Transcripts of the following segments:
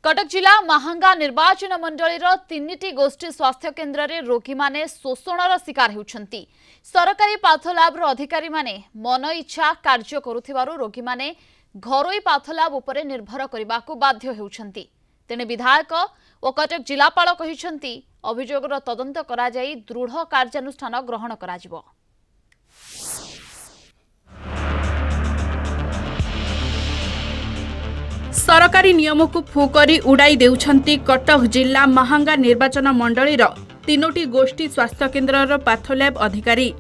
कटक जिला महांगा निर्वाचन मंडलीर 3टी गोष्ठी स्वास्थ्य केन्द्र रे रोगी माने शोषणर शिकार होउछंती। सरकारी पाथलैब अधिकारी माने मन इच्छा कार्य करुथिबारु रोगी माने घरोई पाथलैब उपरे निर्भर करबाकू बाध्य होउछंती। तेने विधायक और कटक जिलापाल कहिसंती अभियोगर तदंत करा जाई दृढ़ कार्यानुष्ठान ग्रहण कराजिबो। सरकारी नियम को फुकरी उड़ाई देउछंती कटक जिला महांगा निर्वाचन मंडलीर 3टी गोष्ठी स्वास्थ्य केन्द्र पाथलैब अधिकारी।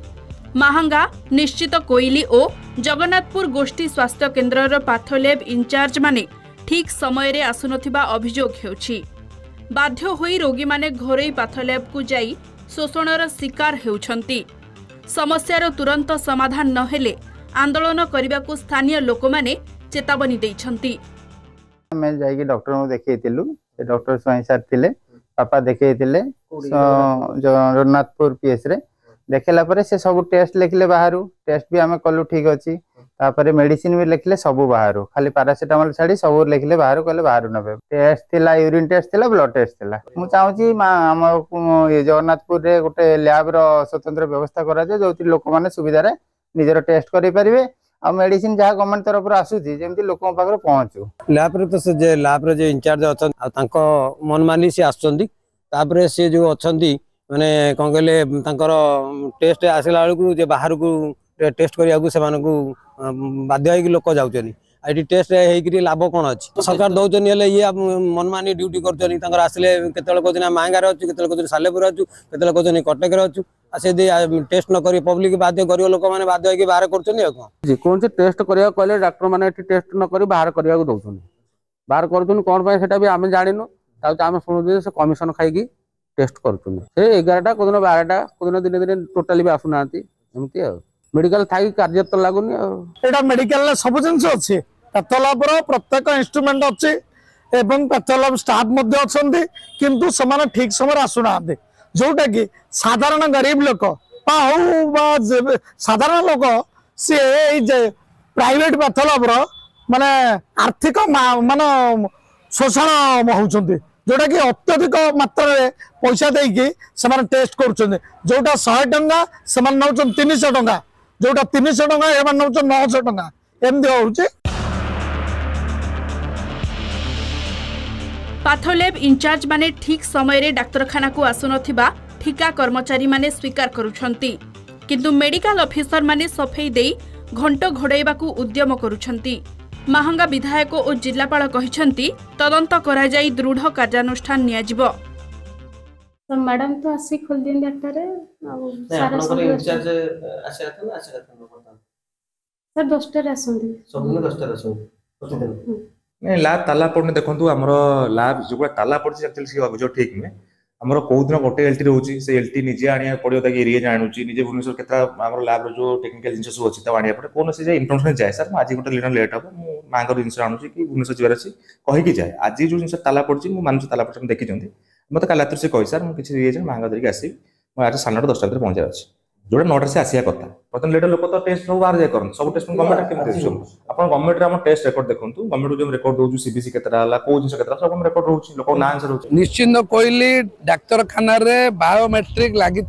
महांगा निश्चित कोइली और जगन्नाथपुर गोष्ठी स्वास्थ्य केन्द्र पाथलैब इंचार्ज माने ठीक समय रे आसुनथिबा अभियोग हेउछि। बाध्य होई रोगी माने घरोई पाथलैब को जाई शोषणर शिकार हेउछंती। समस्यार तुरंत समाधान नहेले आंदोलन करबाकू स्थानीय लोक माने चेतावनी दैछंती। मैं जाइए डॉक्टर को देखिलु डॉक्टर स्वाई सार थिले पापा देखिले जगन्नाथपुर पीएस रे देखला परे से सब टेस्ट लिखले बाहर टेस्ट भी आम कलु ठीक अच्छी तापर मेडिसिन भी लिखले सब बाहर खाली पैरासिटामोल छाड़ी सब लिखले बाहर कहले बाहर नबे टेस्ट थिला यूरिन टेस्ट थिला ब्लड टेस्ट थिला मु चाहूची आम जगन्नाथपुर रे गोटे लैब रो स्वतंत्र व्यवस्था करा जाय जोति लोक माने सुविधा रे निजर टेस्ट करि परिबे आ मेडिसिन जहाँ गवर्नमेंट तरफ आसूची जमी लोक पाखे पहुँचू लैब रे तो से लैब रे जो इंचार्ज अच्छा मन मानी सी आसपर सी जो अच्छा माने कौन कहले टेस्ट आसला बेलू बाहर को टेस्ट करने से बाध्य लोक जाऊँ ये टेस्ट होगी लाभ कौन अच्छी सरकार दौरान ये मनमानी ड्यूटी कर आसले के महंगार अच्छु के सालेपुर अच्छु के कहते कटक अच्छु से टेस्ट न कर पब्लिक बाध्य गरीब लोक मैंने बाध्य बाहर कर कौन से टेस्ट करा कहले डाक्टर मैंने टेस्ट न कर बाहर करने दौरान बाहर कर कौन भी आम जानू आम शुणु से कमिशन खाई टेस्ट कर 11टा को दिन 12टा को दिन दिन दिन टोटाली भी आसुना एमती मेडिकल थी कार्य तो लगुनि यहाँ मेडिकल सब जिन अच्छे पैथोलैब प्रत्येक इंस्ट्रूमेंट अच्छे एवं पैथोलैब स्टाफ अच्छा किंतु से ठीक समय आसुना जोटा कि साधारण गरीब लोक साधारण लोक सी प्राइवेट पैथोलैब माने आर्थिक माने शोषण होउछन्ते जोटा कि अत्यधिक मात्रा रे पैसा देकी से टेस्ट कर जोटा 100 टंका से नौ 300 टंका जोटा 300 टंका एम नौ 900 टंका एमती होउछे। पाथलैब इंचार्ज माने ठीक समय रे डाक्तरखाना को आसुनथिबा ठिका कर्मचारी माने स्वीकार करुछंती किंतु मेडिकल ऑफिसर माने सफेई देई घंटो घोड़ाइबा को उद्यम करुछंती। महांगा विधायक और जिलापाल कहिसंती तदंत करा जाई दृढ़ कार्यानुष्ठान नियाजिबो। तो मैडम तो आसी खोल दिन डॉक्टर सारा सब इंचार्ज आसे था ना आसे था सर 10 टा आसंदी सब दिन 10 टा आसंदी प्रतिदिन नहीं लैब ताला पड़ने देखो आम लैब जो ताला पड़ी एक्चुअली ठीक नुहे आमर कौ दिन गोटे एलटी रोचे से एलटी निजे आने पड़ो एरिया आणुची निजे भुवनेश्वर के लैब जो टेक्निकल जिन सब अच्छी आने पड़े कौन से इनफर्मेशन जाए सर आज गोटे दिन लेट हम माँ जिन आणुची कि भुवनेश्वर जीवार अच्छी कहीकि जाए आज जो जिन ताला पड़ी मुझे ताला पड़ी देखी मत काल रात से कही सर मुझे माँ धरिक आसवि मैं आज 9:30 10टा भितर पहुँचार अच्छे जोटा 9टा से आसिया कथा बर्तमान लेटर लोक तो टेस्ट सब बाहर जाए कर सब टेस्ट गवर्नमेंट केमती आप गवर्नमेंट आम टेस्ट रेकर्ड देखो गवर्नमेंट जो रेकर्ड दौर सीबीसी केतरा कौ जिन केतरा सब रेकर्ड रोचे लोक ना आंसर रोचे निश्चिंत कोइली डाक्तरखाना रे बायोमेट्रिक लागि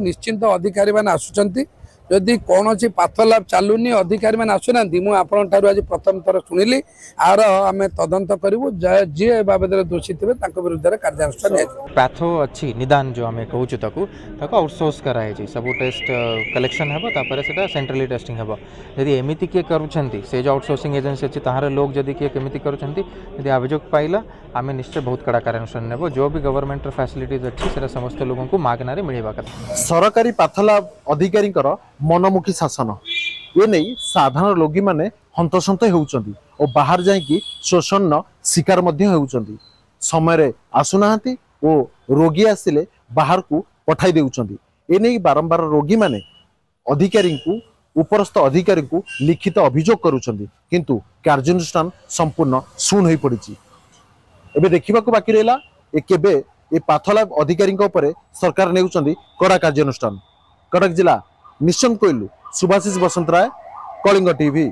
निश्चिंत अधिकारी मैंने आसुचंती जदि कौन सी पाथोलैब चलुनी अधिकारी मैंने आसुना मुझे आज प्रथम थर शुणिली आर आम तदंत करूँ जी बाबद दोषी थे विरुद्ध कार्यानुष्ठान पैथो अच्छी निदान जो आम कहूँ आउटसोर्स कराई सब टेस्ट कलेक्शन हे से सेंट्रली टेस्टिंग हे जदि एमती किए कर आउटसोर्सिंग एजेंसी अच्छी ताहार लोग जदि किए केमी कर अभियोग पाइला आम निश्चय बहुत कड़ा कार्यानुष्ठान नेब जो भी गवर्नमेंट फैसिलिटीज अच्छी से समस्त लोगों को मागना मिलवा कथा सरकारी पाथोलैब अधिकारी मनमुखी शासन ये नहीं साधारण रोगी माने हंतसंत होउचंदी और बाहर जाइकी शोषण शिकार होउचंदी समय आसुना और रोगी आसिले बाहर को पठाई देउचंदी ए नहीं बारंबार रोगी माने अधिकारी को उपरस्थ अधिकारी को लिखित अभियोग करुचंदी किंतु कार्यानुष्ठान संपूर्ण शून्य होई पड़िची। एबे देखिबा को बाकी रहला ए केबे ए पाथोलैब अधिकारी सरकार नेउचंदी कड़ा कार्यानुष्ठान। कटक जिला निशंक कोइलू सुभाषिष बसंत राय कलिंग टीवी।